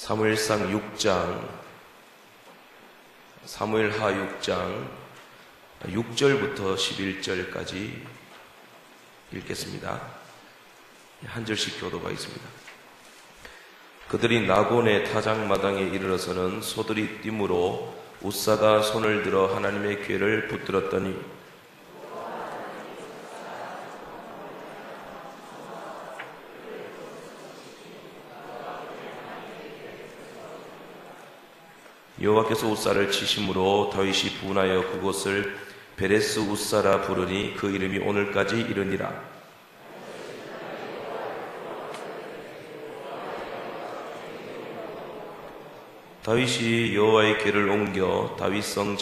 사무엘상 6장, 사무엘하 6장 6절부터 11절까지 읽겠습니다. 한 절씩 교도가 있습니다. 그들이 나곤의 타작마당에 이르러서는 소들이 띠므로 웃사가 손을 들어 하나님의 궤를 붙들었더니 여호와께서 웃사를 치심으로 다윗이 분하여 그곳을 베레스 웃사라 부르니 그 이름이 오늘까지 이르니라. 다윗이 여호와의 궤를 옮겨 다윗성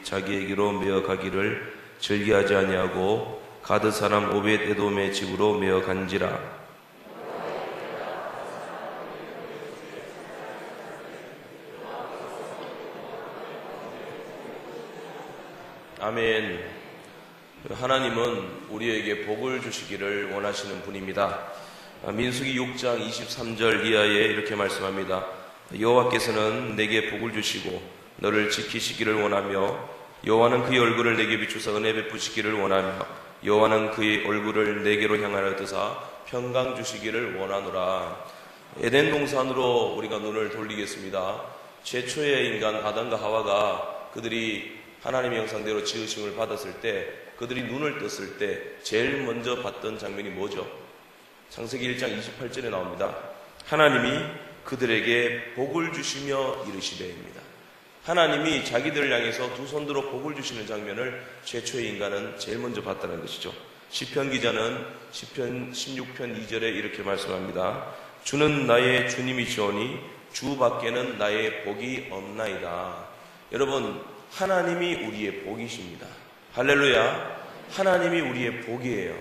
자기에게로 메어 가기를 즐겨하지 아니하고 가드 사람 오벳에돔의 집으로 메어 간지라. 아멘. 하나님은 우리에게 복을 주시기를 원하시는 분입니다. 민수기 6장 23절 이하에 이렇게 말씀합니다. 여호와께서는 내게 복을 주시고 너를 지키시기를 원하며 여호와는 그의 얼굴을 내게 비추사 은혜 베푸시기를 원하며 여호와는 그의 얼굴을 내게로 향하여 드사 평강 주시기를 원하노라. 에덴 동산으로 우리가 눈을 돌리겠습니다. 최초의 인간 아담과 하와가 그들이 하나님의 형상대로 지으심을 받았을 때, 그들이 눈을 떴을 때 제일 먼저 봤던 장면이 뭐죠? 창세기 1장 28절에 나옵니다. 하나님이 그들에게 복을 주시며 이르시되입니다. 하나님이 자기들을 향해서 두 손들어 복을 주시는 장면을 최초의 인간은 제일 먼저 봤다는 것이죠. 시편 기자는 시편 16편 2절에 이렇게 말씀합니다. 주는 나의 주님이시오니 주 밖에는 나의 복이 없나이다. 여러분, 하나님이 우리의 복이십니다. 할렐루야. 하나님이 우리의 복이에요.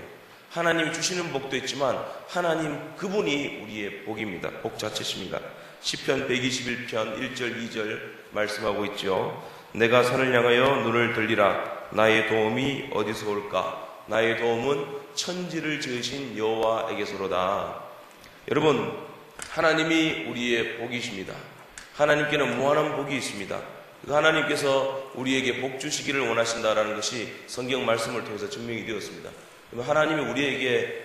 하나님이 주시는 복도 있지만 하나님 그분이 우리의 복입니다. 복 자체십니다. 시편 121편 1절 2절 말씀하고 있죠. 내가 산을 향하여 눈을 들리라. 나의 도움이 어디서 올까? 나의 도움은 천지를 지으신 여호와에게서로다. 여러분, 하나님이 우리의 복이십니다. 하나님께는 무한한 복이 있습니다. 하나님께서 우리에게 복 주시기를 원하신다라는 것이 성경 말씀을 통해서 증명이 되었습니다. 하나님이 우리에게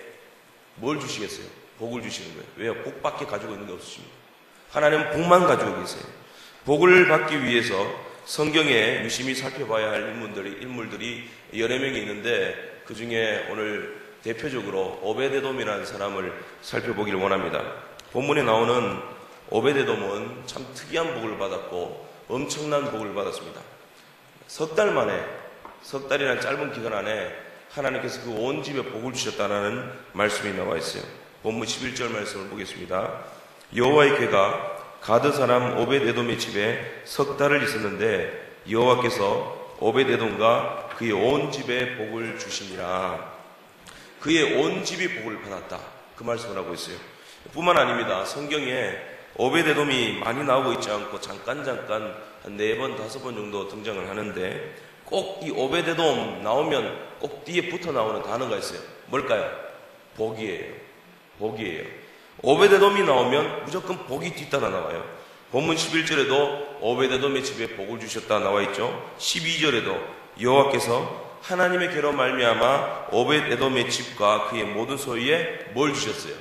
뭘 주시겠어요? 복을 주시는 거예요. 왜요? 복밖에 가지고 있는 게 없으십니다. 하나님은 복만 가지고 계세요. 복을 받기 위해서 성경에 유심히 살펴봐야 할 인물들이 여러 명이 있는데 그 중에 오늘 대표적으로 오벳에돔이라는 사람을 살펴보기를 원합니다. 본문에 나오는 오벳에돔은 참 특이한 복을 받았고 엄청난 복을 받았습니다. 석 달이라는 짧은 기간 안에 하나님께서 그 온 집에 복을 주셨다는 말씀이 나와 있어요. 본문 11절 말씀을 보겠습니다. 여호와의 궤가 가드 사람 오벳에돔의 집에 석 달을 있었는데 여호와께서 오벳에돔과 그의 온 집에 복을 주시니라. 그의 온 집이 복을 받았다. 그 말씀을 하고 있어요. 뿐만 아닙니다. 성경에 오벳에돔이 많이 나오고 있지 않고 잠깐 한 4번, 5번 정도 등장을 하는데 꼭 이 오벳에돔 나오면 꼭 뒤에 붙어 나오는 단어가 있어요. 뭘까요? 복이에요. 복이에요. 오벳에돔이 나오면 무조건 복이 뒤따라 나와요. 본문 11절에도 오벳에돔의 집에 복을 주셨다 나와 있죠. 12절에도 여호와께서 하나님의 궤로 말미암아 오벳에돔의 집과 그의 모든 소유에 뭘 주셨어요?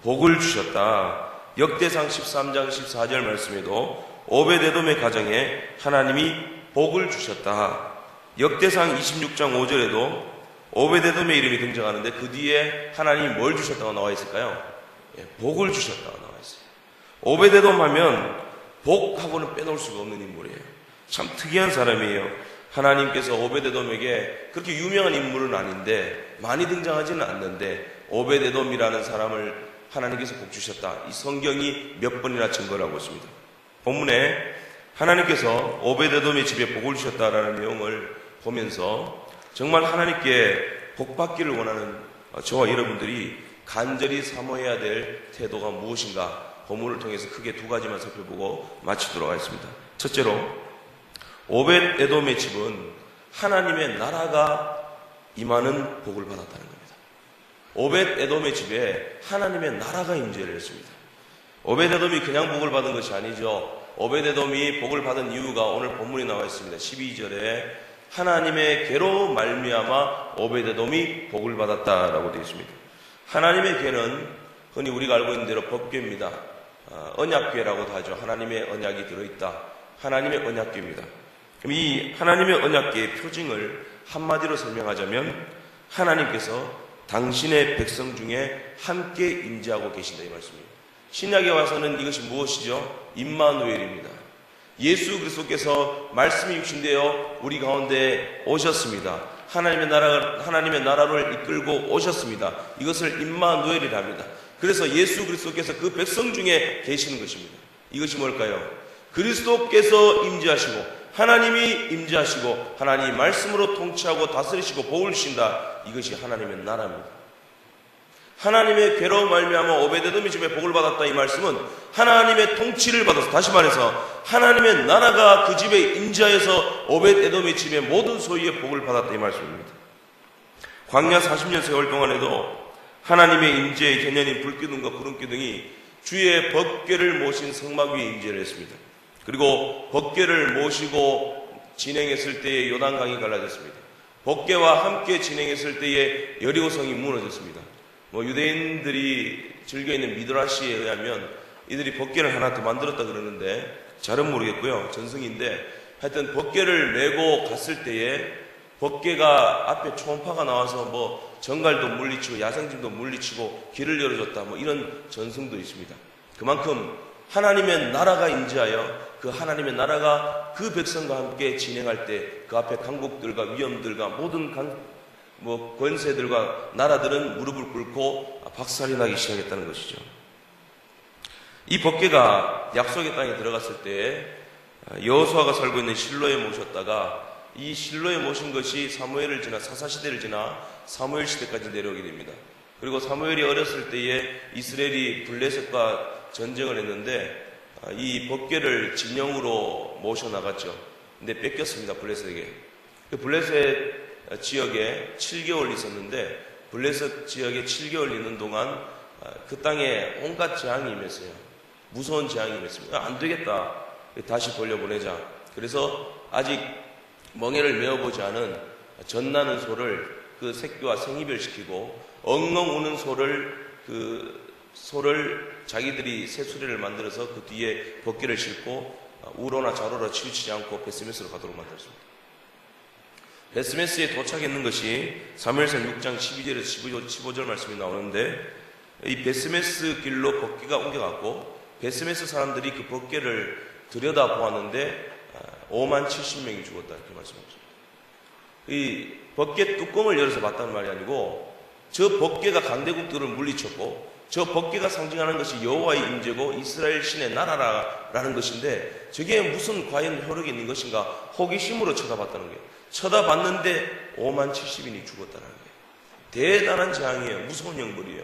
복을 주셨다. 역대상 13장 14절 말씀에도 오벳에돔의 가정에 하나님이 복을 주셨다. 역대상 26장 5절에도 오벳에돔의 이름이 등장하는데 그 뒤에 하나님이 뭘 주셨다고 나와 있을까요? 복을 주셨다고 나와 있어요. 오벳에돔 하면 복하고는 빼놓을 수가 없는 인물이에요. 참 특이한 사람이에요. 하나님께서 오벳에돔에게 그렇게 유명한 인물은 아닌데 많이 등장하지는 않는데 오벳에돔이라는 사람을 하나님께서 복 주셨다. 이 성경이 몇 번이나 증거를 하고 있습니다. 본문에 하나님께서 오벳에돔의 집에 복을 주셨다라는 내용을 보면서 정말 하나님께 복 받기를 원하는 저와 여러분들이 간절히 사모해야 될 태도가 무엇인가 본문을 통해서 크게 두 가지만 살펴보고 마치도록 하겠습니다. 첫째로 오벳에돔의 집은 하나님의 나라가 임하는 복을 받았다는 겁니다. 오벳에돔의 집에 하나님의 나라가 임재를 했습니다. 오베데돔이 그냥 복을 받은 것이 아니죠. 오베데돔이 복을 받은 이유가 오늘 본문에 나와 있습니다. 12절에 하나님의 괴로 말미암아 오베데돔이 복을 받았다라고 되어 있습니다. 하나님의 괴는 흔히 우리가 알고 있는 대로 법궤입니다. 언약궤라고도 하죠. 하나님의 언약이 들어있다. 하나님의 언약궤입니다. 그럼 이 하나님의 언약궤의 표징을 한마디로 설명하자면 하나님께서 당신의 백성 중에 함께 임재하고 계신다 이 말씀입니다. 신약에 와서는 이것이 무엇이죠? 임마누엘입니다. 예수 그리스도께서 말씀이 육신되어 우리 가운데 오셨습니다. 하나님의 나라를 이끌고 오셨습니다. 이것을 임마누엘이라 합니다. 그래서 예수 그리스도께서 그 백성 중에 계시는 것입니다. 이것이 뭘까요? 그리스도께서 임재하시고 하나님이 임재하시고 하나님 말씀으로 통치하고 다스리시고 복을 주신다. 이것이 하나님의 나라입니다. 하나님의 괴로움 말미암아 오베데돔이 집에 복을 받았다 이 말씀은 하나님의 통치를 받아서, 다시 말해서 하나님의 나라가 그 집에 임재하여서 오베데돔의 집에 모든 소유의 복을 받았다 이 말씀입니다. 광야 40년 세월 동안에도 하나님의 임재의 견연인 불기둥과 구름기둥이 주의 법궤를 모신 성막 위에 임재를 했습니다. 그리고 법궤를 모시고 진행했을 때에 요단강이 갈라졌습니다. 법궤와 함께 진행했을 때에 여리고성이 무너졌습니다. 유대인들이 즐겨있는 미드라시에 의하면 이들이 법궤를 하나 더 만들었다 그러는데 잘은 모르겠고요. 전승인데 하여튼 법궤를 메고 갔을 때에 법궤가 앞에 초음파가 나와서 정갈도 물리치고 야생짐도 물리치고 길을 열어줬다 이런 전승도 있습니다. 그만큼 하나님의 나라가 임재하여 그 하나님의 나라가 그 백성과 함께 진행할 때 그 앞에 강국들과 위험들과 모든 권세들과 나라들은 무릎을 꿇고 박살이 나기 시작했다는 것이죠. 이 법궤가 약속의 땅에 들어갔을 때 여호수아가 살고 있는 실로에 모셨다가 이 실로에 모신 것이 사무엘을 지나 사사시대를 지나 사무엘 시대까지 내려오게 됩니다. 그리고 사무엘이 어렸을 때에 이스라엘이 블레셋과 전쟁을 했는데 이 법궤를 진영으로 모셔나갔죠. 근데 뺏겼습니다. 블레셋에게. 그 블레셋 지역에 7개월 있었는데 블레셋 지역에 7개월 있는 동안 그 땅에 온갖 재앙이 임했어요. 무서운 재앙이 임했습니다. 안 되겠다. 다시 돌려보내자. 그래서 아직 멍에를 메어보지 않은 젖나는 소를 그 새끼와 생이별시키고 엉엉 우는 소를 자기들이 새수레를 만들어서 그 뒤에 법궤를 싣고 우로나 좌로나 치우치지 않고 베스메스로 가도록 만들었습니다. 베스메스에 도착했는 것이 사무엘상 6장 12절에서 15절 말씀이 나오는데 이 베스메스 길로 법궤가 옮겨갔고 베스메스 사람들이 그 법궤를 들여다보았는데 5만 70명이 죽었다 이렇게 말씀하셨습니다. 이 법궤 뚜껑을 열어서 봤다는 말이 아니고 저 법궤가 강대국들을 물리쳤고 저 법궤가 상징하는 것이 여호와의 임재고 이스라엘 신의 나라라는 것인데 저게 무슨 과연 효력이 있는 것인가 호기심으로 쳐다봤다는 거예요. 쳐다봤는데 5만 70인이 죽었다는 거예요. 대단한 재앙이에요. 무서운 형벌이에요.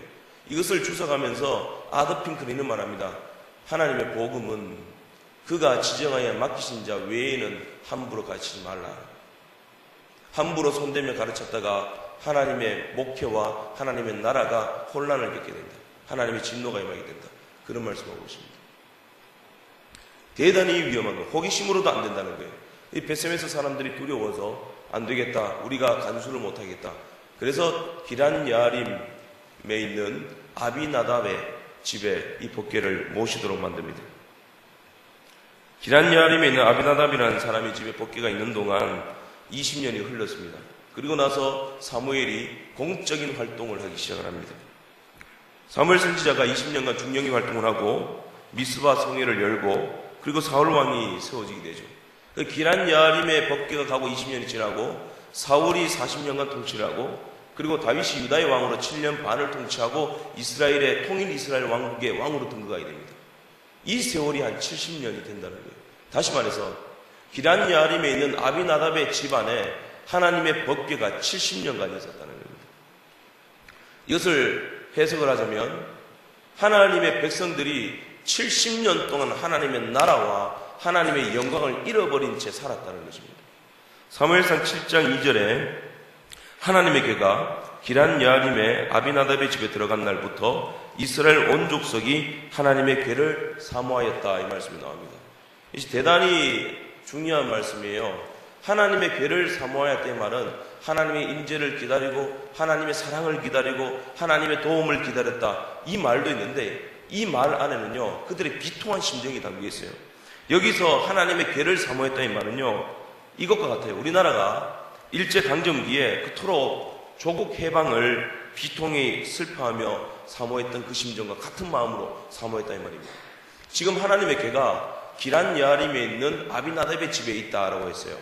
이것을 주석하면서 아더핑크리는 말합니다. 하나님의 복음은 그가 지정하여 맡기신 자 외에는 함부로 가르치지 말라. 함부로 손대며 가르쳤다가 하나님의 목회와 하나님의 나라가 혼란을 겪게 된다. 하나님의 진노가 임하게 된다. 그런 말씀하고 있습니다. 대단히 위험한 거. 호기심으로도 안 된다는 거예요. 이 베스메스 사람들이 두려워서 안 되겠다. 우리가 간수를 못하겠다. 그래서 기란 야림에 있는 아비나답의 집에 이 법궤를 모시도록 만듭니다. 기란 야림에 있는 아비나답이라는 사람이 집에 법궤가 있는 동안 20년이 흘렀습니다. 그리고 나서 사무엘이 공적인 활동을 하기 시작을 합니다. 사무엘 선지자가 20년간 중령기 활동을 하고 미스바 성회를 열고 그리고 사울 왕이 세워지게 되죠. 그 기란 야림의 법궤가 가고 20년이 지나고 사울이 40년간 통치를 하고 그리고 다윗이 유다의 왕으로 7년 반을 통치하고 이스라엘의 통일 이스라엘 왕국의 왕으로 등극하게 됩니다. 이 세월이 한 70년이 된다는 거예요. 다시 말해서 기란 야림에 있는 아비나답의 집안에 하나님의 법궤가 70년간 있었다는 겁니다. 이것을 해석을 하자면 하나님의 백성들이 70년 동안 하나님의 나라와 하나님의 영광을 잃어버린 채 살았다는 것입니다. 사무엘상 7장 2절에 하나님의 궤가 기란 야림의 아비나답의 집에 들어간 날부터 이스라엘 온 족속이 하나님의 궤를 사모하였다, 이 말씀이 나옵니다. 이것이 대단히 중요한 말씀이에요. 하나님의 궤를 사모하였다는 말은 하나님의 임재를 기다리고 하나님의 사랑을 기다리고 하나님의 도움을 기다렸다, 이 말도 있는데, 이 말 안에는요 그들의 비통한 심정이 담겨 있어요. 여기서 하나님의 궤를 사모했다는 말은요 이것과 같아요. 우리나라가 일제강점기에 그토록 조국 해방을 비통히 슬퍼하며 사모했던 그 심정과 같은 마음으로 사모했다는 말입니다. 지금 하나님의 궤가 기란 야림에 있는 아비나답의 집에 있다라고 했어요.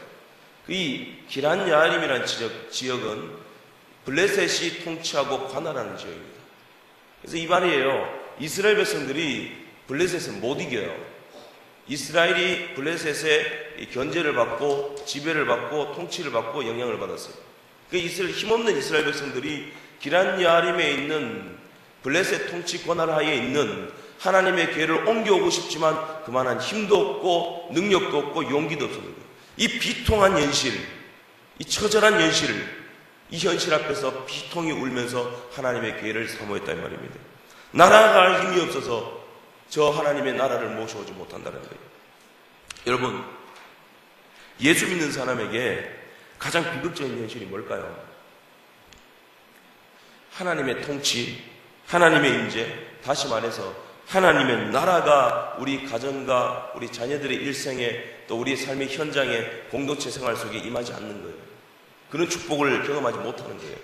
이 기란 야림이라는 지역은 블레셋이 통치하고 관할하는 지역입니다. 그래서 이 말이에요. 이스라엘 백성들이 블레셋을 못 이겨요. 이스라엘이 블레셋의 견제를 받고 지배를 받고 통치를 받고 영향을 받았어요. 힘없는 이스라엘 백성들이 기란 야림에 있는 블레셋 통치 권한 하에 있는 하나님의 궤를 옮겨오고 싶지만 그만한 힘도 없고 능력도 없고 용기도 없었는 거예요. 이 비통한 현실, 이 처절한 현실, 이 현실 앞에서 비통이 울면서 하나님의 궤를 사모했단 말입니다. 나라가 힘이 없어서 저 하나님의 나라를 모셔오지 못한다는 거예요. 여러분, 예수 믿는 사람에게 가장 비극적인 현실이 뭘까요? 하나님의 통치, 하나님의 임재, 다시 말해서 하나님의 나라가 우리 가정과 우리 자녀들의 일생에 또 우리의 삶의 현장에 공동체 생활 속에 임하지 않는 거예요. 그런 축복을 경험하지 못하는 거예요.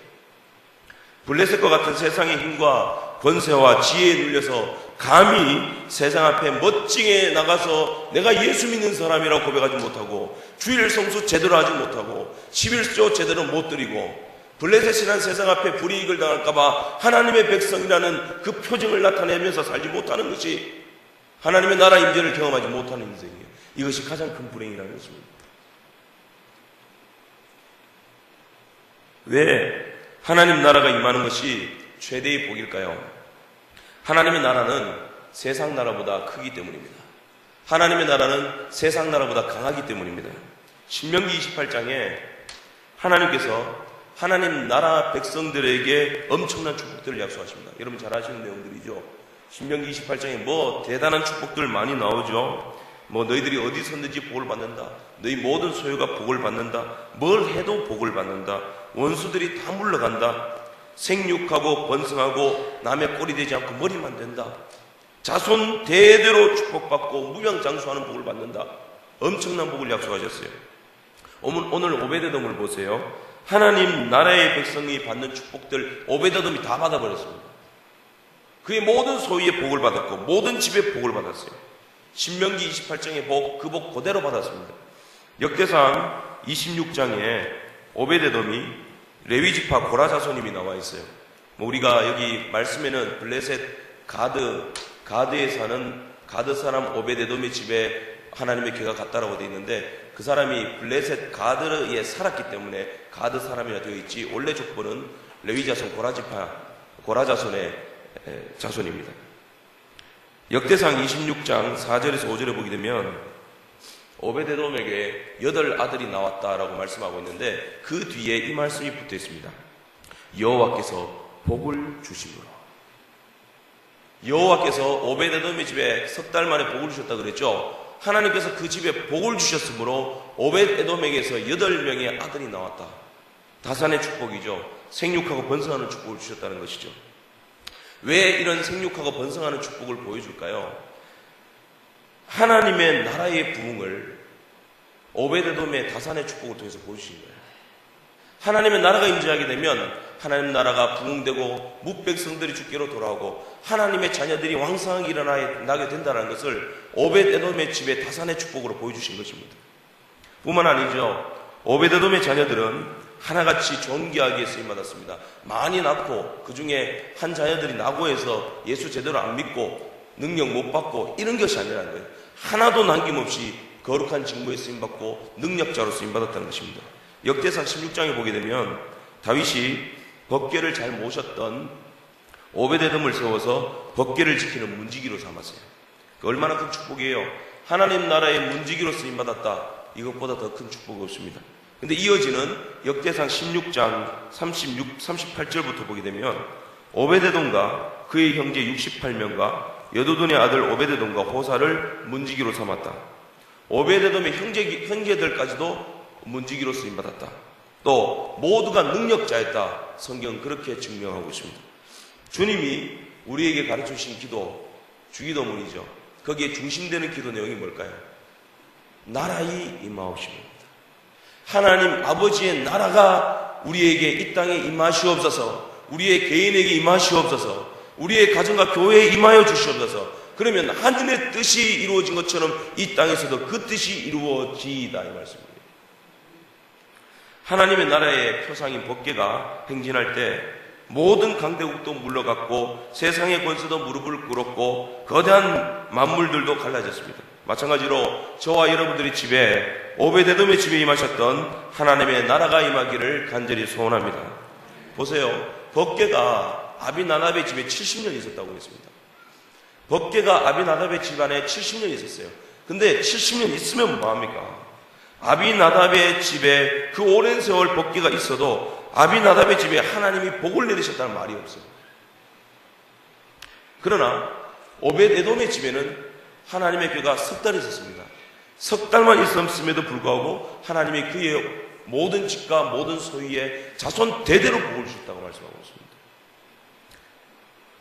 블레셋과 같은 세상의 힘과 권세와 지혜에 눌려서 감히 세상 앞에 멋지게 나가서 내가 예수 믿는 사람이라고 고백하지 못하고 주일 성수 제대로 하지 못하고 11조 제대로 못 드리고 블레셋이라는 세상 앞에 불이익을 당할까봐 하나님의 백성이라는 그 표정을 나타내면서 살지 못하는 것이 하나님의 나라 임재를 경험하지 못하는 인생이에요. 이것이 가장 큰 불행이라는 것입니다. 왜 하나님 나라가 임하는 것이 최대의 복일까요? 하나님의 나라는 세상 나라보다 크기 때문입니다. 하나님의 나라는 세상 나라보다 강하기 때문입니다. 신명기 28장에 하나님께서 하나님 나라 백성들에게 엄청난 축복들을 약속하십니다. 여러분 잘 아시는 내용들이죠. 신명기 28장에 뭐 대단한 축복들 많이 나오죠. 뭐 너희들이 어디 섰는지 복을 받는다. 너희 모든 소유가 복을 받는다. 뭘 해도 복을 받는다. 원수들이 다 물러간다. 생육하고 번성하고 남의 꼴이 되지 않고 머리만 된다. 자손 대대로 축복받고 무병장수하는 복을 받는다. 엄청난 복을 약속하셨어요. 오늘 오베데돔을 보세요. 하나님 나라의 백성이 받는 축복들 오베데돔이 다 받아버렸습니다. 그의 모든 소유의 복을 받았고 모든 집의 복을 받았어요. 신명기 28장의 복, 그 복 그대로 받았습니다. 역대상 26장에 오베데돔이 레위지파 고라 자손님이 나와 있어요. 우리가 여기 말씀에는 블레셋 가드에 사는 가드 사람 오베데돔의 집에 하나님의 궤가 갔다라고 되어 있는데 그 사람이 블레셋 가드에 살았기 때문에 가드 사람이라 되어 있지 원래 족보는 레위 자손 고라 자손의 자손입니다. 역대상 26장 4절에서 5절에 보게 되면 오베데돔에게 8 아들이 나왔다라고 말씀하고 있는데 그 뒤에 이 말씀이 붙어 있습니다. 여호와께서 복을 주심으로. 여호와께서 오베데돔의 집에 석 달 만에 복을 주셨다 그랬죠. 하나님께서 그 집에 복을 주셨으므로 오베데돔에게서 8명의 아들이 나왔다. 다산의 축복이죠. 생육하고 번성하는 축복을 주셨다는 것이죠. 왜 이런 생육하고 번성하는 축복을 보여줄까요? 하나님의 나라의 부흥을 오베데돔의 다산의 축복을 통해서 보여주신 거예요. 하나님의 나라가 임재하게 되면 하나님 나라가 부흥되고 뭇백성들이 주께로 돌아오고 하나님의 자녀들이 왕성하게 일어나게 된다는 것을 오베데돔의 집의 다산의 축복으로 보여주신 것입니다. 뿐만 아니죠. 오베데돔의 자녀들은 하나같이 존귀하게 쓰임받았습니다. 많이 낳고 그 중에 한 자녀들이 나고해서 예수 제대로 안 믿고 능력 못 받고 이런 것이 아니라는 거예요. 하나도 남김없이 거룩한 직무에 쓰임받고 능력자로 쓰임받았다는 것입니다. 역대상 16장에 보게 되면 다윗이 법궤를 잘 모셨던 오베데돔을 세워서 법궤를 지키는 문지기로 삼았어요. 얼마나 큰 축복이에요. 하나님 나라의 문지기로 쓰임받았다. 이것보다 더 큰 축복이 없습니다. 근데 이어지는 역대상 16장 38절부터 보게 되면 오베데돔과 그의 형제 68명과 여두둔의 아들 오베데돔과 호사를 문지기로 삼았다. 오베데돔의 형제들까지도 문지기로 쓰임받았다. 또 모두가 능력자였다. 성경은 그렇게 증명하고 있습니다. 주님이 우리에게 가르쳐주신 기도, 주기도문이죠. 거기에 중심되는 기도 내용이 뭘까요? 나라의 임하옵심입니다. 하나님 아버지의 나라가 우리에게 이 땅에 임하시옵소서, 우리의 개인에게 임하시옵소서, 우리의 가정과 교회에 임하여 주시옵소서. 그러면 하늘의 뜻이 이루어진 것처럼 이 땅에서도 그 뜻이 이루어지이다, 이 말씀입니다. 하나님의 나라의 표상인 법궤가 행진할 때 모든 강대국도 물러갔고 세상의 권세도 무릎을 꿇었고 거대한 만물들도 갈라졌습니다. 마찬가지로 저와 여러분들의 집에 오베데돔의 집에 임하셨던 하나님의 나라가 임하기를 간절히 소원합니다. 보세요. 법궤가 아비나답의 집에 70년 있었다고 했습니다. 법궤가 아비나답의 집안에 70년 있었어요. 근데 70년 있으면 뭐합니까? 아비나답의 집에 그 오랜 세월 법궤가 있어도 아비나답의 집에 하나님이 복을 내리셨다는 말이 없어요. 그러나 오벳에돔의 집에는 하나님의 궤가 석 달 있었습니다. 석 달만 있었음에도 불구하고 하나님이 그의 모든 집과 모든 소유에 자손 대대로 복을 주셨다고 말씀하고 있습니다.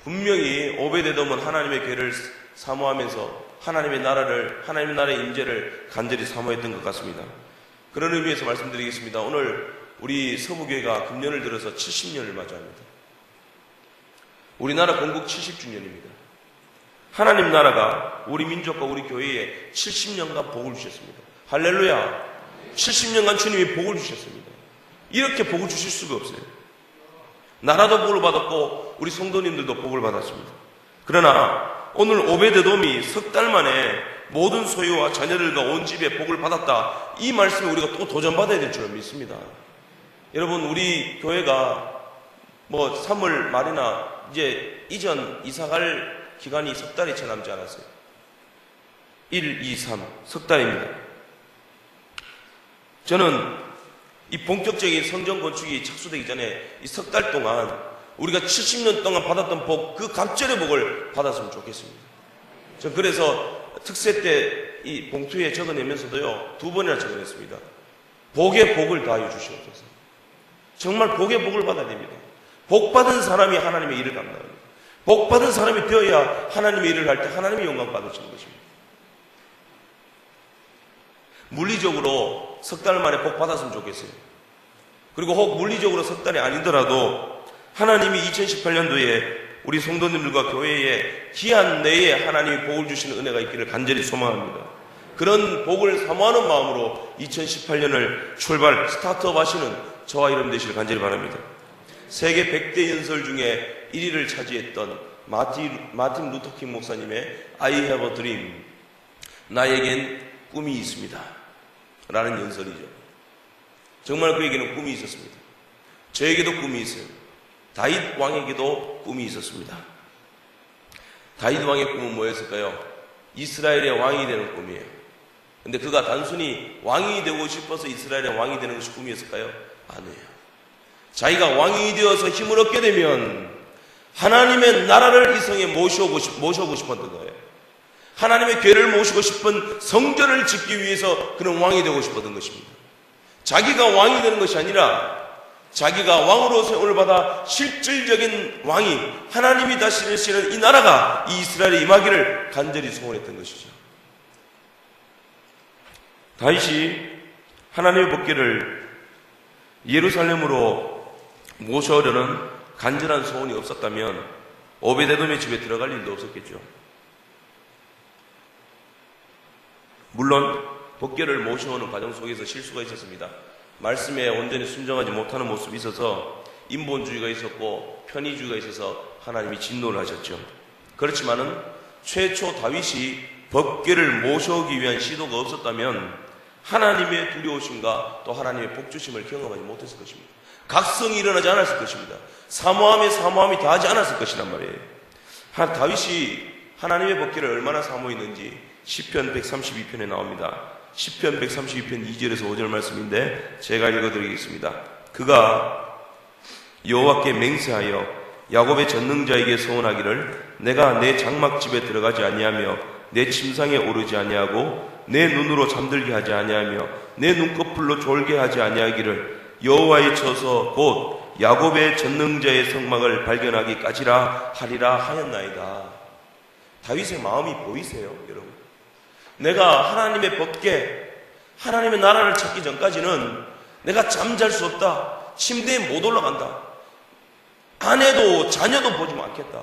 분명히 오벳에돔은 하나님의 궤를 사모하면서 하나님의 나라의 임재를 간절히 사모했던 것 같습니다. 그런 의미에서 말씀드리겠습니다. 오늘 우리 서부교회가 금년을 들어서 70년을 맞이합니다. 우리나라 건국 70주년입니다. 하나님 나라가 우리 민족과 우리 교회에 70년간 복을 주셨습니다. 할렐루야! 70년간 주님이 복을 주셨습니다. 이렇게 복을 주실 수가 없어요. 나라도 복을 받았고 우리 성도님들도 복을 받았습니다. 그러나 오늘 오베데돔이 석 달 만에 모든 소유와 자녀들과 온 집에 복을 받았다. 이 말씀에 우리가 또 도전받아야 될 줄 믿습니다. 여러분, 우리 교회가 3월 말이나 이전 이사갈 기간이 석 달이 채 남지 않았어요. 1, 2, 3 석 달입니다. 저는 이 본격적인 성전 건축이 착수되기 전에 이 석 달 동안 우리가 70년 동안 받았던 복, 그 갑절의 복을 받았으면 좋겠습니다. 저 그래서 특세 때 이 봉투에 적어내면서도요, 2번이나 적어냈습니다. 복의 복을 다하여 주시옵소서. 정말 복의 복을 받아야 됩니다. 복 받은 사람이 하나님의 일을 감당합니다. 복 받은 사람이 되어야 하나님의 일을 할 때 하나님의 영광 받으시는 것입니다. 물리적으로 석 달 만에 복 받았으면 좋겠어요. 그리고 혹 물리적으로 석 달이 아니더라도 하나님이 2018년도에 우리 성도님들과 교회에 기한 내에 하나님이 복을 주시는 은혜가 있기를 간절히 소망합니다. 그런 복을 사모하는 마음으로 2018년을 스타트업 하시는 저와 여러분 되시길 간절히 바랍니다. 세계 100대 연설 중에 1위를 차지했던 마틴 루터킹 목사님의 I have a dream, 나에겐 꿈이 있습니다 라는 연설이죠. 정말 그에게는 꿈이 있었습니다. 저에게도 꿈이 있어요. 다윗 왕에게도 꿈이 있었습니다. 다윗 왕의 꿈은 뭐였을까요? 이스라엘의 왕이 되는 꿈이에요. 근데 그가 단순히 왕이 되고 싶어서 이스라엘의 왕이 되는 것이 꿈이었을까요? 아니에요. 자기가 왕이 되어서 힘을 얻게 되면 하나님의 나라를 이 성에 모셔오고 싶었던 거예요. 하나님의 궤를 모시고 싶은 성전을 짓기 위해서 그는 왕이 되고 싶었던 것입니다. 자기가 왕이 되는 것이 아니라 자기가 왕으로 세움을 받아 실질적인 왕이 하나님이 다스리시는 이 나라가 이 이스라엘에 임하기를 간절히 소원했던 것이죠. 다윗이 하나님의 법궤를 예루살렘으로 모셔오려는 간절한 소원이 없었다면 오베데돔의 집에 들어갈 일도 없었겠죠. 물론 법궤를 모셔오는 과정 속에서 실수가 있었습니다. 말씀에 온전히 순종하지 못하는 모습이 있어서 인본주의가 있었고 편의주의가 있어서 하나님이 진노를 하셨죠. 그렇지만은 최초 다윗이 법궤를 모셔오기 위한 시도가 없었다면 하나님의 두려우심과 또 하나님의 복주심을 경험하지 못했을 것입니다. 각성이 일어나지 않았을 것입니다. 사모함이 다하지 않았을 것이란 말이에요. 다윗이 하나님의 법궤를 얼마나 사모했는지 시편 132편에 나옵니다. 시편 132편 2절에서 5절 말씀인데 제가 읽어드리겠습니다. 그가 여호와께 맹세하여 야곱의 전능자에게 소원하기를 내가 내 장막집에 들어가지 아니하며 내 침상에 오르지 아니하고 내 눈으로 잠들게 하지 아니하며 내 눈꺼풀로 졸게 하지 아니하기를 여호와의 처소 곧 야곱의 전능자의 성막을 발견하기까지라 하리라 하였나이다. 다윗의 마음이 보이세요, 여러분? 내가 하나님의 법궤, 하나님의 나라를 찾기 전까지는 내가 잠잘 수 없다. 침대에 못 올라간다. 아내도 자녀도 보지 않겠다.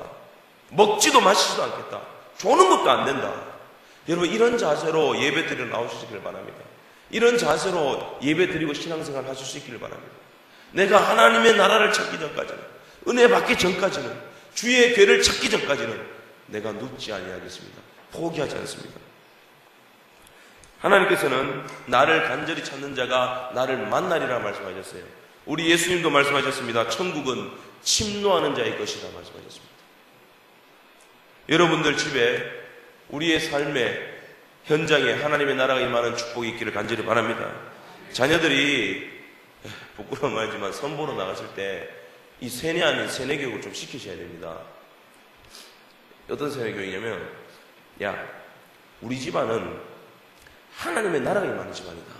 먹지도 마시지도 않겠다. 조는 것도 안 된다. 여러분, 이런 자세로 예배 드리러 나오시기를 바랍니다. 이런 자세로 예배 드리고 신앙생활 하실 수 있기를 바랍니다. 내가 하나님의 나라를 찾기 전까지는, 은혜 받기 전까지는, 주의 궤를 찾기 전까지는 내가 눕지 아니하겠습니다. 포기하지 않습니다. 하나님께서는 나를 간절히 찾는 자가 나를 만나리라 말씀하셨어요. 우리 예수님도 말씀하셨습니다. 천국은 침노하는 자의 것이다 말씀하셨습니다. 여러분들 집에 우리의 삶의 현장에 하나님의 나라가 임하는 축복이 있기를 간절히 바랍니다. 자녀들이 부끄러운 말이지만 선보러 나갔을 때 이 세뇌 아닌 세뇌 교육을 좀 시키셔야 됩니다. 어떤 세뇌 교육이냐면, 야, 우리 집안은 하나님의 나라가 임하는 집안이다.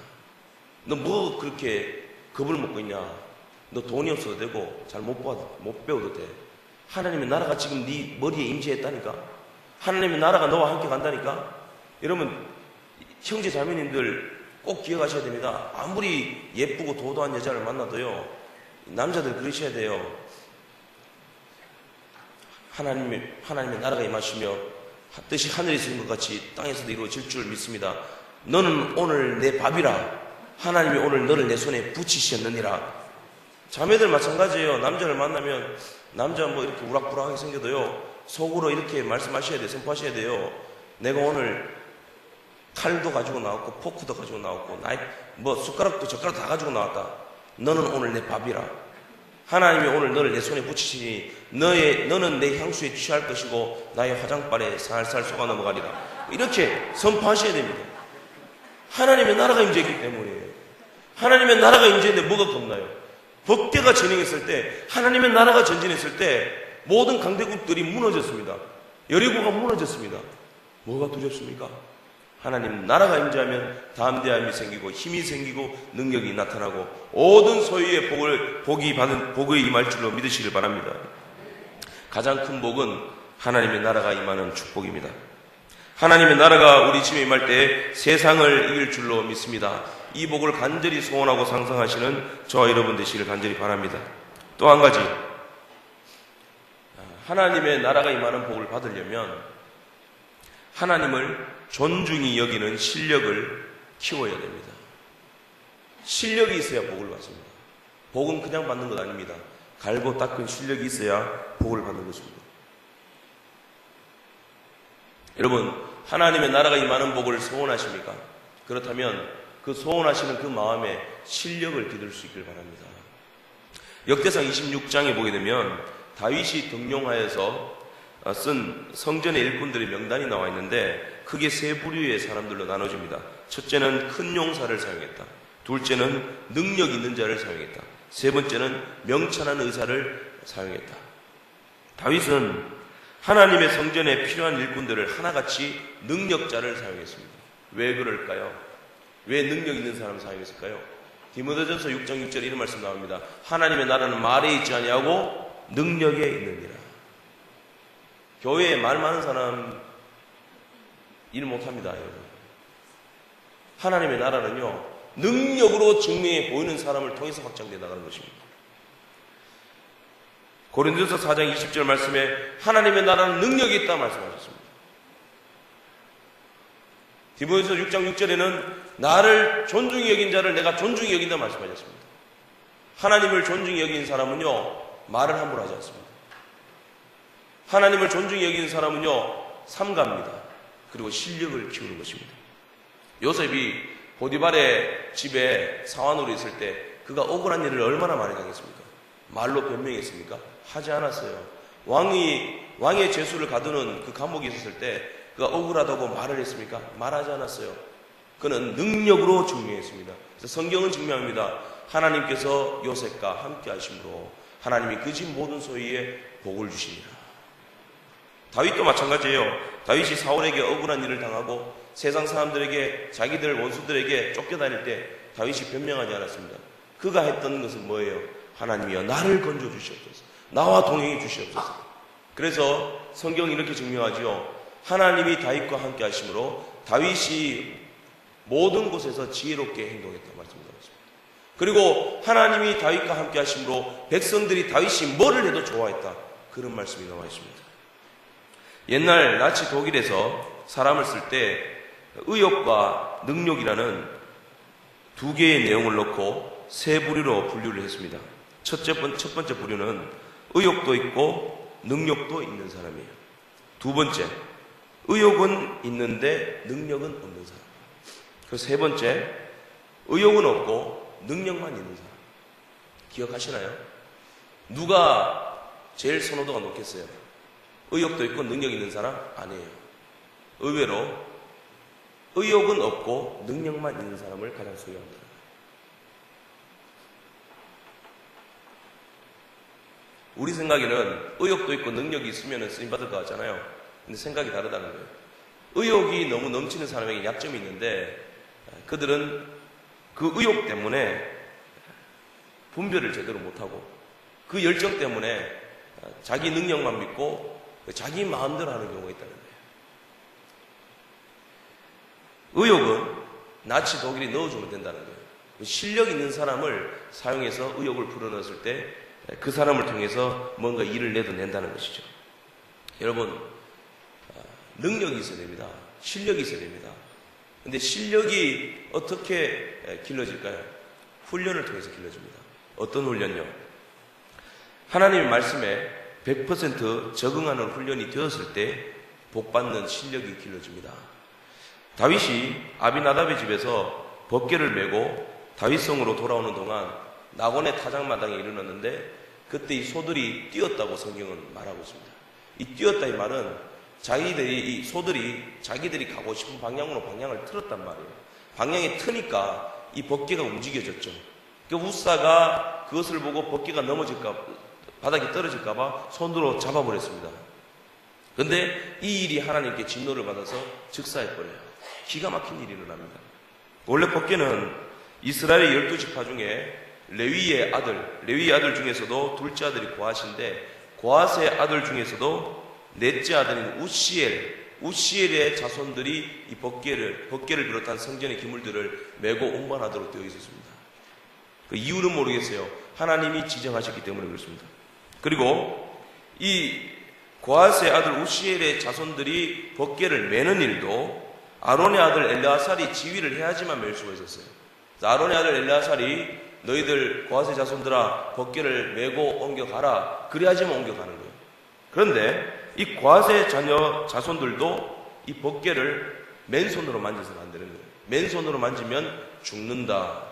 너 뭐 그렇게 겁을 먹고 있냐? 너 돈이 없어도 되고 잘 못 배워도 돼. 하나님의 나라가 지금 네 머리에 임재했다니까. 하나님의 나라가 너와 함께 간다니까. 여러분, 형제 자매님들 꼭 기억하셔야 됩니다. 아무리 예쁘고 도도한 여자를 만나도요, 남자들 그러셔야 돼요. 하나님의 나라가 임하시며 뜻이 하늘에서 있는 것 같이 땅에서도 이루어질 줄 믿습니다. 너는 오늘 내 밥이라. 하나님이 오늘 너를 내 손에 붙이셨느니라. 자매들 마찬가지예요. 남자를 만나면 남자 뭐 이렇게 우락부락하게 생겨도요, 속으로 이렇게 말씀하셔야 돼요. 선포하셔야 돼요. 내가 오늘 칼도 가지고 나왔고 포크도 가지고 나왔고 뭐 숟가락도 젓가락 다 가지고 나왔다. 너는 오늘 내 밥이라. 하나님이 오늘 너를 내 손에 붙이시니 너는 내 향수에 취할 것이고 나의 화장발에 살살 속아 넘어가리라. 이렇게 선포하셔야 됩니다. 하나님의 나라가 임재했기 때문이에요. 하나님의 나라가 임재했는데 뭐가 겁나요? 법궤가 진행했을 때, 하나님의 나라가 전진했을 때 모든 강대국들이 무너졌습니다. 여리고가 무너졌습니다. 뭐가 두렵습니까? 하나님 나라가 임재하면 담대함이 생기고 힘이 생기고 능력이 나타나고 모든 소유의 복이 임할 줄로 믿으시길 바랍니다. 가장 큰 복은 하나님의 나라가 임하는 축복입니다. 하나님의 나라가 우리 집에 임할 때 세상을 이길 줄로 믿습니다. 이 복을 간절히 소원하고 상상하시는 저와 여러분 되시길 간절히 바랍니다. 또 한 가지, 하나님의 나라가 임하는 복을 받으려면 하나님을 존중히 여기는 실력을 키워야 됩니다. 실력이 있어야 복을 받습니다. 복은 그냥 받는 것 아닙니다. 갈고 닦은 실력이 있어야 복을 받는 것입니다. 여러분, 하나님의 나라가 임하는 복을 소원하십니까? 그렇다면 그 소원하시는 그 마음에 실력을 기를 수 있길 바랍니다. 역대상 26장에 보게 되면 다윗이 등용하여서 쓴 성전의 일꾼들의 명단이 나와 있는데 크게 세 부류의 사람들로 나눠집니다. 첫째는 큰 용사를 사용했다. 둘째는 능력 있는 자를 사용했다. 세 번째는 명찬한 의사를 사용했다. 다윗은 하나님의 성전에 필요한 일꾼들을 하나같이 능력자를 사용했습니다. 왜 그럴까요? 왜 능력 있는 사람을 사용했을까요? 디모데전서 6장 6절에 이런 말씀 나옵니다. 하나님의 나라는 말에 있지 아니하고 능력에 있느니라. 교회에 말 많은 사람 일 못합니다, 여러분. 하나님의 나라는요, 능력으로 증명해 보이는 사람을 통해서 확장되어 나가는 것입니다. 고린도서 4장 20절 말씀에 하나님의 나라는 능력이 있다 말씀하셨습니다. 디모데전서 6장 6절에는 나를 존중히 여긴 자를 내가 존중히 여긴다 말씀하셨습니다. 하나님을 존중히 여긴 사람은요, 말을 함부로 하지 않습니다. 하나님을 존중히 여기는 사람은요, 삼가입니다. 그리고 실력을 키우는 것입니다. 요셉이 보디발의 집에 사환으로 있을 때 그가 억울한 일을 얼마나 많이 당했습니까? 말로 변명했습니까? 하지 않았어요. 왕의 죄수를 가두는 그 감옥에 있었을 때 그가 억울하다고 말을 했습니까? 말하지 않았어요. 그는 능력으로 증명했습니다. 그래서 성경은 증명합니다. 하나님께서 요셉과 함께 하심으로 하나님이 그 집 모든 소유에 복을 주시니라. 다윗도 마찬가지예요. 다윗이 사울에게 억울한 일을 당하고 세상 사람들에게, 자기들 원수들에게 쫓겨다닐 때 다윗이 변명하지 않았습니다. 그가 했던 것은 뭐예요? 하나님이여 나를 건져 주시옵소서, 나와 동행해 주시옵소서. 그래서 성경이 이렇게 증명하지요. 하나님이 다윗과 함께 하심으로 다윗이 모든 곳에서 지혜롭게 행동했다 말씀드렸습니다. 그리고 하나님이 다윗과 함께 하심으로 백성들이 다윗이 뭐를 해도 좋아했다, 그런 말씀이 나와 있습니다. 옛날 나치 독일에서 사람을 쓸 때 의욕과 능력이라는 두 개의 내용을 넣고 세 부류로 분류를 했습니다. 첫 번째 부류는 의욕도 있고 능력도 있는 사람이에요. 두 번째, 의욕은 있는데 능력은 없는 사람. 그 세 번째, 의욕은 없고 능력만 있는 사람. 기억하시나요? 누가 제일 선호도가 높겠어요? 의욕도 있고 능력 있는 사람? 아니에요. 의외로 의욕은 없고 능력만 있는 사람을 가장 소유합니다. 우리 생각에는 의욕도 있고 능력이 있으면 쓰임받을 것 같잖아요. 근데 생각이 다르다는 거예요. 의욕이 너무 넘치는 사람에게 약점이 있는데 그들은 그 의욕 때문에 분별을 제대로 못하고 그 열정 때문에 자기 능력만 믿고 자기 마음대로 하는 경우가 있다는 거예요. 의욕은 나치 독일이 넣어주면 된다는 거예요. 실력 있는 사람을 사용해서 의욕을 불어넣었을 때 그 사람을 통해서 뭔가 일을 내도 된다는 것이죠. 여러분, 능력이 있어야 됩니다. 실력이 있어야 됩니다. 근데 실력이 어떻게 길러질까요? 훈련을 통해서 길러집니다. 어떤 훈련요? 하나님의 말씀에 100% 적응하는 훈련이 되었을 때 복받는 실력이 길러집니다. 다윗이 아비나답의 집에서 법궤를 메고 다윗성으로 돌아오는 동안 낙원의 타작마당에 이르렀는데 그때 이 소들이 뛰었다고 성경은 말하고 있습니다. 이 뛰었다 이 말은 이 소들이 자기들이 가고 싶은 방향으로 방향을 틀었단 말이에요. 방향이 트니까 이 법궤가 움직여졌죠. 그 우사가 그것을 보고 법궤가 바닥에 떨어질까봐 손으로 잡아버렸습니다. 그런데 이 일이 하나님께 진노를 받아서 즉사해버려요. 기가 막힌 일이 일어납니다. 원래 법궤는 이스라엘의 12지파 중에 레위의 아들 중에서도 둘째 아들이 고핫인데 고핫의 아들 중에서도 넷째 아들인 우시엘의 자손들이 이 법궤를 비롯한 성전의 기물들을 메고 운반하도록 되어 있었습니다. 그 이유는 모르겠어요. 하나님이 지정하셨기 때문에 그렇습니다. 그리고 이 고핫의 아들 우시엘의 자손들이 법궤를 메는 일도 아론의 아들 엘르아살이 지휘를 해야지만 멜 수가 있었어요. 아론의 아들 엘르아살이 너희들 고핫의 자손들아 법궤를 메고 옮겨가라, 그래야지만 옮겨가는 거예요. 그런데 이 고핫의 자손들도 이 법궤를 맨손으로 만져서는 안 되는 거예요. 맨손으로 만지면 죽는다.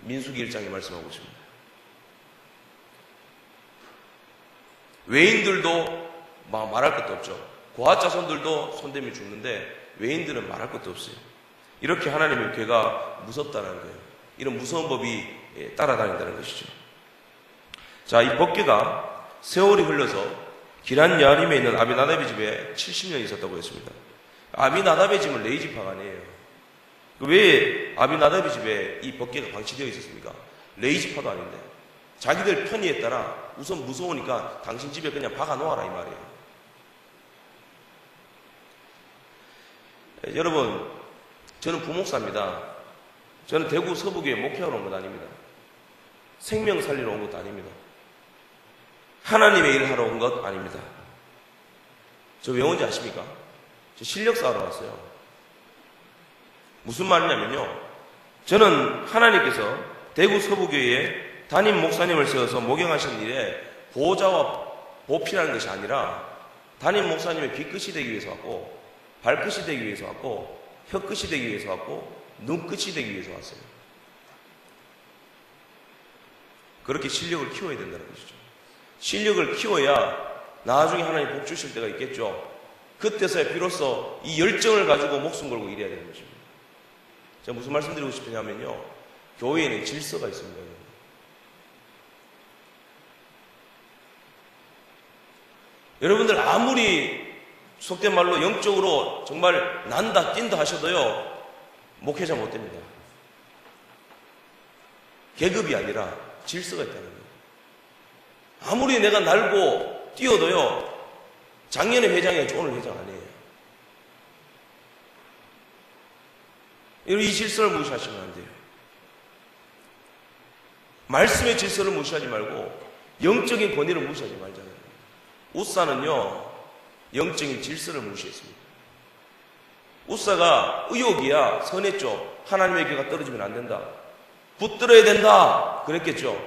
민수기 1장에 말씀하고 있습니다. 외인들도 말할 것도 없죠. 고핫 자손들도 손대면 죽는데 외인들은 말할 것도 없어요. 이렇게 하나님의 궤가 무섭다는 거예요. 이런 무서운 법이 따라다닌다는 것이죠. 자, 이 법궤가 세월이 흘러서 기란 야림에 있는 아비나답의 집에 70년 있었다고 했습니다. 아비나답의 집은 레위지파가 아니에요. 왜 아비나답의 집에 이 법궤가 방치되어 있었습니까? 레위지파도 아닌데 자기들 편의에 따라 우선 무서우니까 당신 집에 그냥 박아놓아라 이 말이에요. 여러분, 저는 부목사입니다. 저는 대구 서부교회 목회하러 온 것 아닙니다. 생명 살리러 온 것도 아닙니다. 하나님의 일을 하러 온 것 아닙니다. 저 왜 온지 아십니까? 저 실력 쌓으러 왔어요. 무슨 말이냐면요, 저는 하나님께서 대구 서부교회에 담임 목사님을 세워서 목양하신 일에 보호자와 보필하는 것이 아니라 담임 목사님의 귀끝이 되기 위해서 왔고, 발끝이 되기 위해서 왔고, 혀끝이 되기 위해서 왔고, 눈끝이 되기 위해서 왔어요. 그렇게 실력을 키워야 된다는 것이죠. 실력을 키워야 나중에 하나님 복 주실 때가 있겠죠. 그때서야 비로소 이 열정을 가지고 목숨 걸고 일해야 되는 것입니다. 제가 무슨 말씀 드리고 싶으냐면요, 교회에는 질서가 있습니다. 여러분들 아무리 속된 말로 영적으로 정말 난다 뛴다 하셔도요, 목회자 못 됩니다. 계급이 아니라 질서가 있다는 거예요. 아무리 내가 날고 뛰어도요, 작년에 회장이었지 오늘 회장 아니에요. 이 질서를 무시하시면 안 돼요. 말씀의 질서를 무시하지 말고 영적인 권위를 무시하지 말잖아요. 우사는요, 영적인 질서를 무시했습니다. 우사가 의욕이야 선했죠. 하나님의 교회가 떨어지면 안 된다, 붙들어야 된다 그랬겠죠.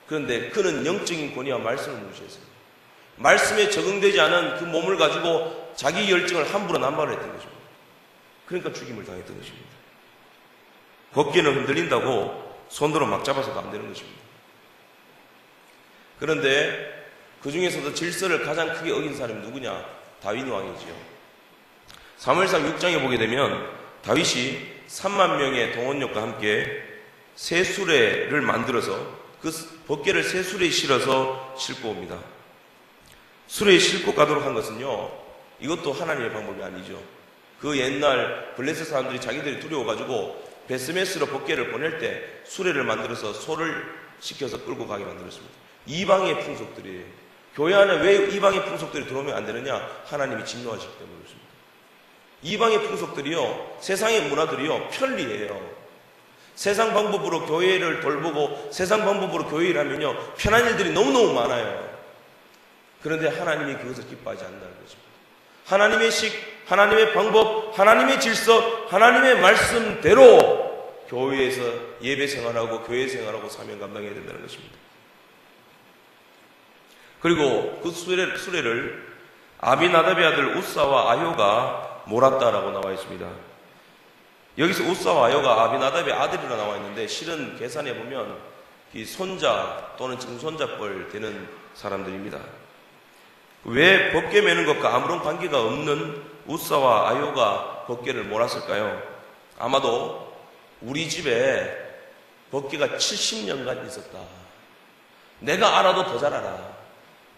그런데 그는 영적인 권위와 말씀을 무시했어요. 말씀에 적응되지 않은 그 몸을 가지고 자기 열정을 함부로 남발을 했던 것입니다. 그러니까 죽임을 당했던 것입니다. 법궤는 흔들린다고 손으로 막 잡아서도 안 되는 것입니다. 그런데 그 중에서도 질서를 가장 크게 어긴 사람이 누구냐? 다윗 왕이지요. 사무엘상 6장에 보게 되면 다윗이 3만 명의 동원력과 함께 새 수레를 만들어서 그 법궤를 새 수레에 실어서 싣고 옵니다. 수레에 싣고 가도록 한 것은요, 이것도 하나님의 방법이 아니죠. 그 옛날 블레셋 사람들이 자기들이 두려워가지고 베스메스로 법궤를 보낼 때 수레를 만들어서 소를 시켜서 끌고 가게 만들었습니다. 이방의 풍속들이에요. 교회 안에 왜 이방의 풍속들이 들어오면 안 되느냐? 하나님이 진노하시기 때문에 그렇습니다. 이방의 풍속들이요, 세상의 문화들이요, 편리해요. 세상 방법으로 교회를 돌보고 세상 방법으로 교회를 하면요, 편한 일들이 너무너무 많아요. 그런데 하나님이 그것을 기뻐하지 않는다는 것입니다. 하나님의 식, 하나님의 방법, 하나님의 질서, 하나님의 말씀대로 교회에서 예배 생활하고 교회 생활하고 사명 감당해야 된다는 것입니다. 그리고 그 수레를 아비나답의 아들 우사와 아효가 몰았다라고 나와 있습니다. 여기서 우사와 아효가 아비나답의 아들이라 나와 있는데, 실은 계산해 보면 이 손자 또는 증손자뻘 되는 사람들입니다. 왜 법궤 매는 것과 아무런 관계가 없는 우사와 아효가 법궤를 몰았을까요? 아마도 우리 집에 법궤가 70년간 있었다, 내가 알아도 더 잘 알아,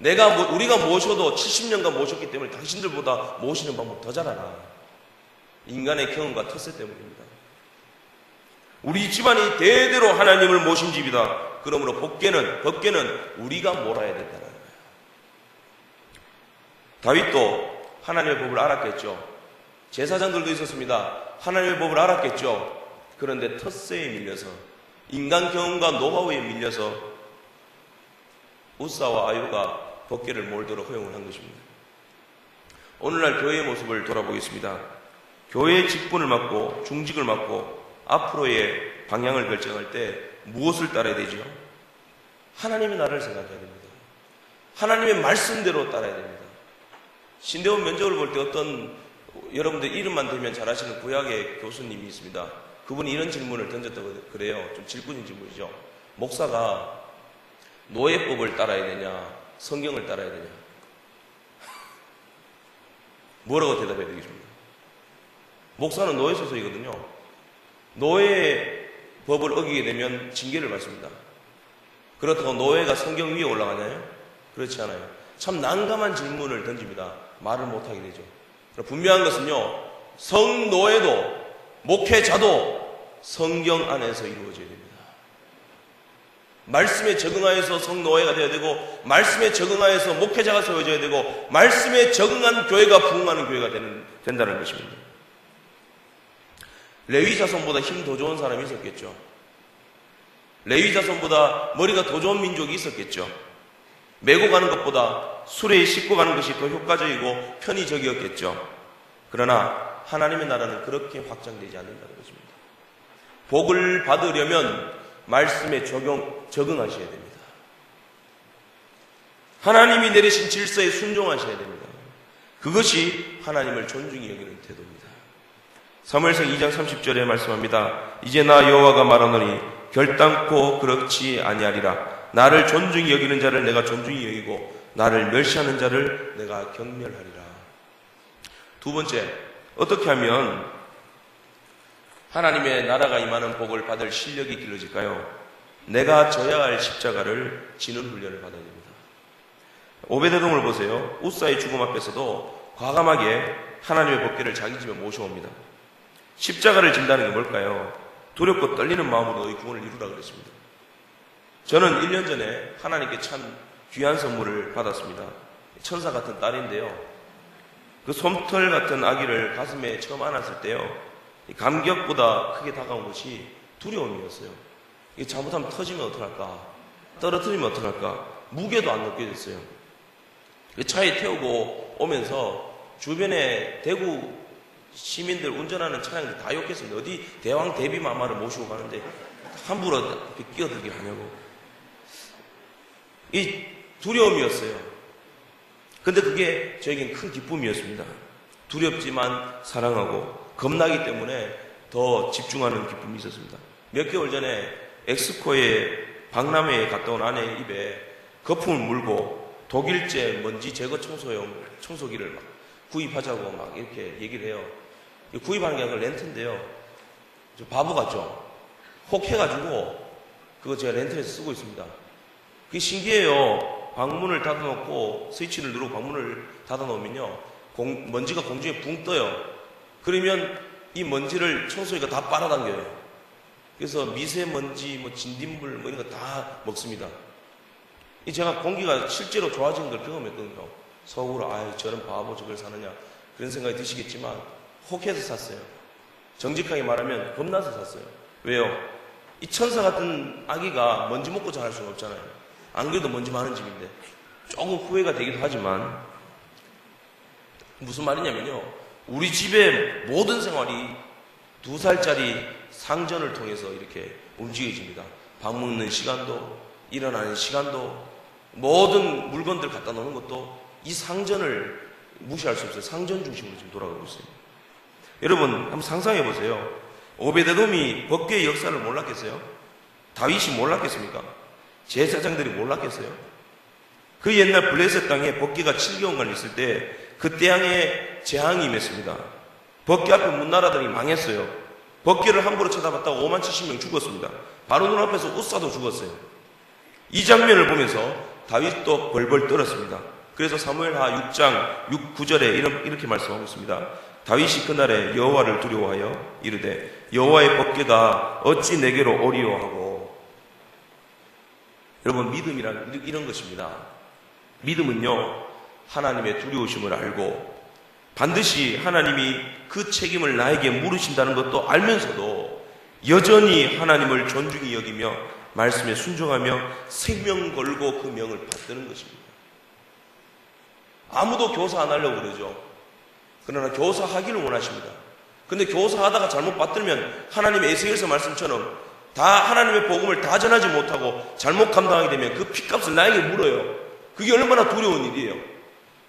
우리가 모셔도 70년간 모셨기 때문에 당신들보다 모시는 방법 더 잘 알아. 인간의 경험과 특세 때문입니다. 우리 집안이 대대로 하나님을 모신 집이다. 그러므로 법궤는 우리가 몰아야 된다는 거예요. 다윗도 하나님의 법을 알았겠죠. 제사장들도 있었습니다. 하나님의 법을 알았겠죠. 그런데 텃세에 밀려서, 인간 경험과 노하우에 밀려서 우사와 아효가 법궤를 몰도록 허용을 한 것입니다. 오늘날 교회의 모습을 돌아보겠습니다. 교회의 직분을 맡고 중직을 맡고 앞으로의 방향을 결정할 때 무엇을 따라야 되죠? 하나님의 나라를 생각해야 됩니다. 하나님의 말씀대로 따라야 됩니다. 신대원 면접을 볼 때 어떤, 여러분들 이름만 대면 잘 아시는 구약의 교수님이 있습니다. 그분이 이런 질문을 던졌다고 그래요. 좀 질문인 질문이죠. 목사가 노예법을 따라야 되냐, 성경을 따라야 되냐? 뭐라고 대답해야 되겠습니까? 목사는 노예 소속이거든요. 노예 법을 어기게 되면 징계를 받습니다. 그렇다고 노예가 성경 위에 올라가나요? 그렇지 않아요. 참 난감한 질문을 던집니다. 말을 못하게 되죠. 분명한 것은요, 성노예도 목회자도 성경 안에서 이루어져야 됩니다. 말씀에 적응하여서 성노예가 되어야 되고, 말씀에 적응하여서 목회자가 세워져야 되고, 말씀에 적응한 교회가 부흥하는 교회가 된다는 것입니다. 레위 자손보다 힘 더 좋은 사람이 있었겠죠. 레위 자손보다 머리가 더 좋은 민족이 있었겠죠. 메고 가는 것보다 수레에 싣고 가는 것이 더 효과적이고 편의적이었겠죠. 그러나 하나님의 나라는 그렇게 확장되지 않는다는 것입니다. 복을 받으려면 말씀에 적응하셔야 됩니다. 하나님이 내리신 질서에 순종하셔야 됩니다. 그것이 하나님을 존중히 여기는 태도입니다. 사무엘상 2장 30절에 말씀합니다. 이제 나 여호와가 말하노니 결단코 그렇지 아니하리라. 나를 존중히 여기는 자를 내가 존중히 여기고 나를 멸시하는 자를 내가 경멸하리라. 두 번째, 어떻게 하면 하나님의 나라가 임하는 복을 받을 실력이 길러질까요? 내가 져야 할 십자가를 지는 훈련을 받아야 됩니다. 오베데돔을 보세요. 우사의 죽음 앞에서도 과감하게 하나님의 법궤를 자기 집에 모셔옵니다. 십자가를 진다는 게 뭘까요? 두렵고 떨리는 마음으로 너희 구원을 이루라 그랬습니다. 저는 1년 전에 하나님께 참 귀한 선물을 받았습니다. 천사 같은 딸인데요. 그 솜털 같은 아기를 가슴에 처음 안았을 때요, 감격보다 크게 다가온 것이 두려움이었어요. 이게 잘못하면 터지면 어떡할까? 떨어뜨리면 어떡할까? 무게도 안 놓게 됐어요. 차에 태우고 오면서 주변에 대구 시민들 운전하는 차량들 다 욕했습니다. 어디 대왕 대비마마를 모시고 가는데 함부로 끼어들게 하냐고. 이 두려움이었어요. 근데 그게 저에겐 큰 기쁨이었습니다. 두렵지만 사랑하고 겁나기 때문에 더 집중하는 기쁨이 있었습니다. 몇 개월 전에 엑스코에 박람회에 갔다 온 아내의 입에 거품을 물고 독일제 먼지 제거 청소용 청소기를 막 구입하자고 막 이렇게 얘기를 해요. 구입하는 게 아니라 렌트인데요. 저 바보 같죠? 혹 해가지고 그거 제가 렌트해서 쓰고 있습니다. 그게 신기해요. 방문을 닫아놓고 스위치를 누르고 방문을 닫아놓으면요, 먼지가 공중에 붕 떠요. 그러면 이 먼지를 청소기가 다 빨아당겨요. 그래서 미세먼지, 진딧물 이런 거 다 먹습니다. 제가 공기가 실제로 좋아진 걸 경험했거든요. 속으로 저런 바보 저걸 사느냐 그런 생각이 드시겠지만 혹해서 샀어요. 정직하게 말하면 겁나서 샀어요. 왜요? 이 천사 같은 아기가 먼지 먹고 자랄 수는 없잖아요. 안 그래도 먼지 많은 집인데 조금 후회가 되기도 하지만, 무슨 말이냐면요, 우리 집의 모든 생활이 2살짜리 상전을 통해서 이렇게 움직여집니다. 밥 먹는 시간도, 일어나는 시간도, 모든 물건들 갖다 놓는 것도 이 상전을 무시할 수 없어요. 상전 중심으로 지금 돌아가고 있어요. 여러분 한번 상상해 보세요. 오베데돔이 법궤의 역사를 몰랐겠어요? 다윗이 몰랐겠습니까? 제사장들이 몰랐겠어요? 그 옛날 블레셋 땅에 법궤가 7개월간 있을 때 그 땅에 재앙이 임했습니다. 법궤 앞에 문나라들이 망했어요. 법궤를 함부로 쳐다봤다고 57,000명 죽었습니다. 바로 눈앞에서 우사도 죽었어요. 이 장면을 보면서 다윗도 벌벌 떨었습니다. 그래서 사무엘하 6장 9절에 이렇게 말씀하고 있습니다. 다윗이 그날에 여호와를 두려워하여 이르되 여호와의 법궤가 어찌 내게로 오리요 하고. 여러분, 믿음이란 이런 것입니다. 믿음은요, 하나님의 두려우심을 알고 반드시 하나님이 그 책임을 나에게 물으신다는 것도 알면서도 여전히 하나님을 존중히 여기며 말씀에 순종하며 생명 걸고 그 명을 받드는 것입니다. 아무도 교사 안 하려고 그러죠. 그러나 교사하기를 원하십니다. 근데 교사하다가 잘못 받들면 하나님의 에스겔서 말씀처럼 다 하나님의 복음을 다 전하지 못하고 잘못 감당하게 되면 그 핏값을 나에게 물어요. 그게 얼마나 두려운 일이에요.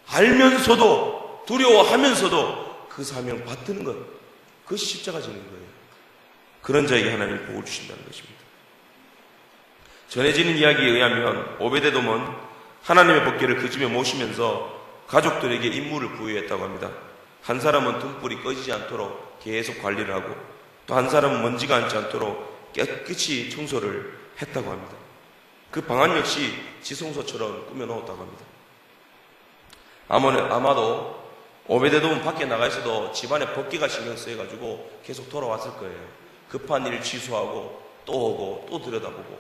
알면서도 두려워하면서도 그 사명 받드는 것, 그것이 십자가 지는 거예요. 그런 자에게 하나님이 복을 주신다는 것입니다. 전해지는 이야기에 의하면 오베데돔은 하나님의 법궤를 그 집에 모시면서 가족들에게 임무를 부여했다고 합니다. 한 사람은 등불이 꺼지지 않도록 계속 관리를 하고, 또 한 사람은 먼지가 앉지 않도록 깨끗이 청소를 했다고 합니다. 그 방안 역시 지성소처럼 꾸며놓았다고 합니다. 아마도 오베데돔은 밖에 나가 있어도 집안에 법궤가 신경 쓰여가지고 계속 돌아왔을 거예요. 급한 일 취소하고 또 오고 또 들여다보고.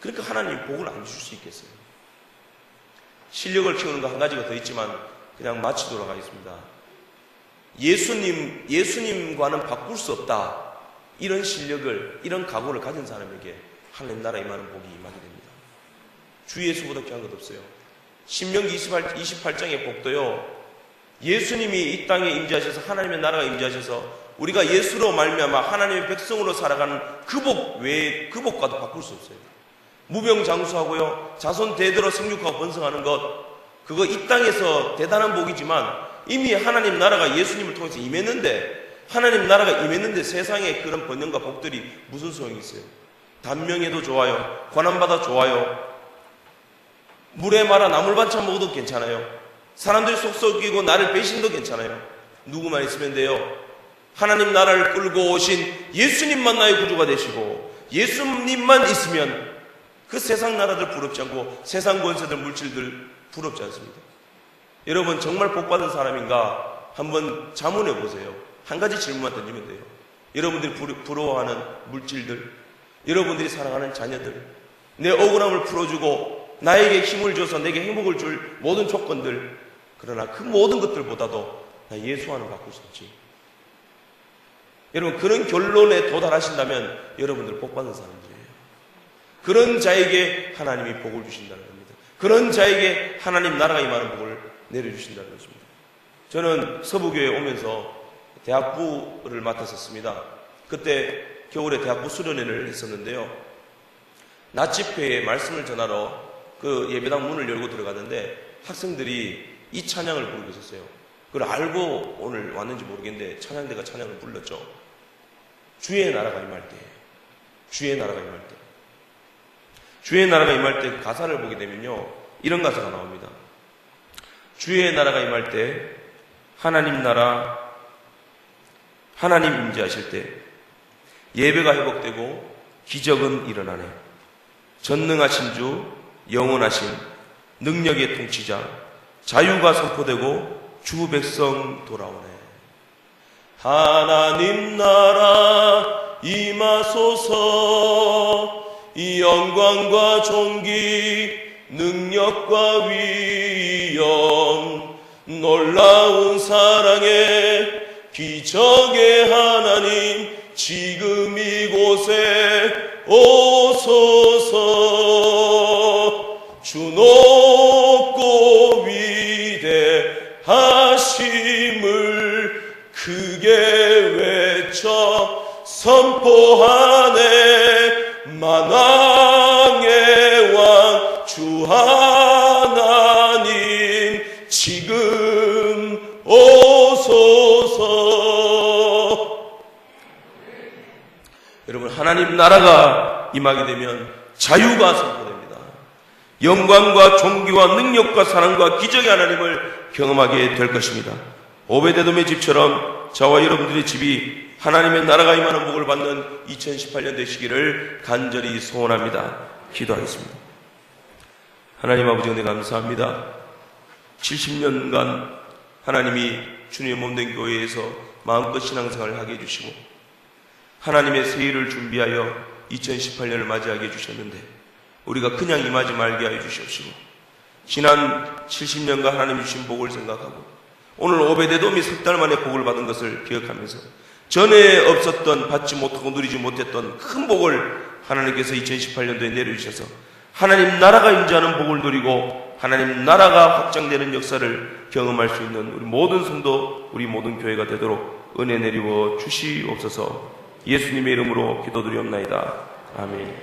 그러니까 하나님이 복을 안 주실 수 있겠어요. 실력을 키우는 거 한 가지가 더 있지만 그냥 마치도록 하겠습니다. 예수님과는 바꿀 수 없다. 이런 실력을, 이런 각오를 가진 사람에게 하나님 나라 임하는 복이 임하게 됩니다. 주 예수보다 귀한 것 없어요. 신명기 28장의 복도요, 예수님이 이 땅에 임재하셔서 하나님의 나라가 임재하셔서 우리가 예수로 말미암아 하나님의 백성으로 살아가는 그 복 외에 그 복과도 바꿀 수 없어요. 무병장수하고요, 자손 대대로 생육하고 번성하는 것, 그거 이 땅에서 대단한 복이지만 이미 하나님 나라가 예수님을 통해서 임했는데, 하나님 나라가 임했는데 세상에 그런 번영과 복들이 무슨 소용이 있어요? 단명해도 좋아요, 고난받아 좋아요, 물에 말아 나물 반찬 먹어도 괜찮아요, 사람들이 속 썩이고 나를 배신도 괜찮아요. 누구만 있으면 돼요? 하나님 나라를 끌고 오신 예수님만 나의 구주가 되시고 예수님만 있으면 그 세상 나라들 부럽지 않고 세상 권세들 물질들 부럽지 않습니다. 여러분 정말 복받은 사람인가 한번 자문해 보세요. 한 가지 질문만 던지면 돼요. 여러분들이 부러워하는 물질들, 여러분들이 사랑하는 자녀들, 내 억울함을 풀어주고 나에게 힘을 줘서 내게 행복을 줄 모든 조건들, 그러나 그 모든 것들보다도 나 예수 하나 받고 싶지. 여러분 그런 결론에 도달하신다면 여러분들 복받은 사람들이에요. 그런 자에게 하나님이 복을 주신다는 겁니다. 그런 자에게 하나님 나라가 임하는 복을 내려주신다는 것입니다. 저는 서부교회에 오면서 대학부를 맡았었습니다. 그때 겨울에 대학부 수련회를 했었는데요. 낮 집회에 말씀을 전하러 그 예배당 문을 열고 들어갔는데 학생들이 이 찬양을 부르고 있었어요. 그걸 알고 오늘 왔는지 모르겠는데 찬양대가 찬양을 불렀죠. 주의 나라가 임할 때, 주의 나라가 임할 때, 주의 나라가 임할 때 가사를 보게 되면요 이런 가사가 나옵니다. 주의 나라가 임할 때 하나님 나라, 하나님 임재하실 때 예배가 회복되고 기적은 일어나네. 전능하신 주, 영원하신 능력의 통치자, 자유가 선포되고 주 백성 돌아오네. 하나님 나라 임하소서. 이 영광과 존귀 능력과 위엄 놀라운 사랑의 기적의 하나님 지금 이곳에 오소서. 주 높고 위대하심을 크게 외쳐 선포하네. 만왕의 왕 주 하나님 지금 오소서. 여러분 하나님 나라가 임하게 되면 자유가 선포됩니다. 영광과 존귀와 능력과 사랑과 기적의 하나님을 경험하게 될 것입니다. 오베데돔의 집처럼 저와 여러분들의 집이 하나님의 나라가 임하는 복을 받는 2018년 되시기를 간절히 소원합니다. 기도하겠습니다. 하나님 아버지 은혜 감사합니다. 70년간 하나님이 주님의 몸된 교회에서 마음껏 신앙생활을 하게 해주시고 하나님의 새해를 준비하여 2018년을 맞이하게 해주셨는데 우리가 그냥 임하지 말게 하여 주시옵시고 지난 70년간 하나님이 주신 복을 생각하고 오늘 오베데돔이 석 달 만에 복을 받은 것을 기억하면서 전에 없었던 받지 못하고 누리지 못했던 큰 복을 하나님께서 2018년도에 내려주셔서 하나님 나라가 임재하는 복을 누리고 하나님 나라가 확장되는 역사를 경험할 수 있는 우리 모든 성도, 우리 모든 교회가 되도록 은혜 내리워 주시옵소서. 예수님의 이름으로 기도드리옵나이다. 아멘.